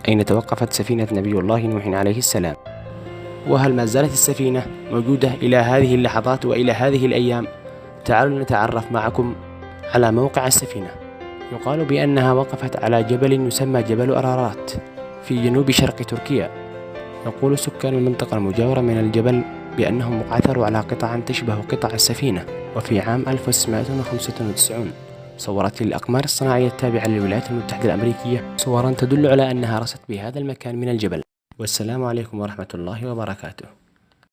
أين توقفت سفينة نبي الله نوح عليه السلام؟ وهل ما زالت السفينة موجودة إلى هذه اللحظات وإلى هذه الأيام؟ تعالوا نتعرف معكم على موقع السفينة. يقال بأنها وقفت على جبل يسمى جبل أرارات في جنوب شرق تركيا. يقول سكان المنطقة المجاورة من الجبل بأنهم عثروا على قطع تشبه قطع السفينة، وفي عام 1995 صورت الأقمار الصناعية التابعة للولايات المتحدة الأمريكية صورا تدل على أنها رست بهذا المكان من الجبل. والسلام عليكم ورحمة الله وبركاته.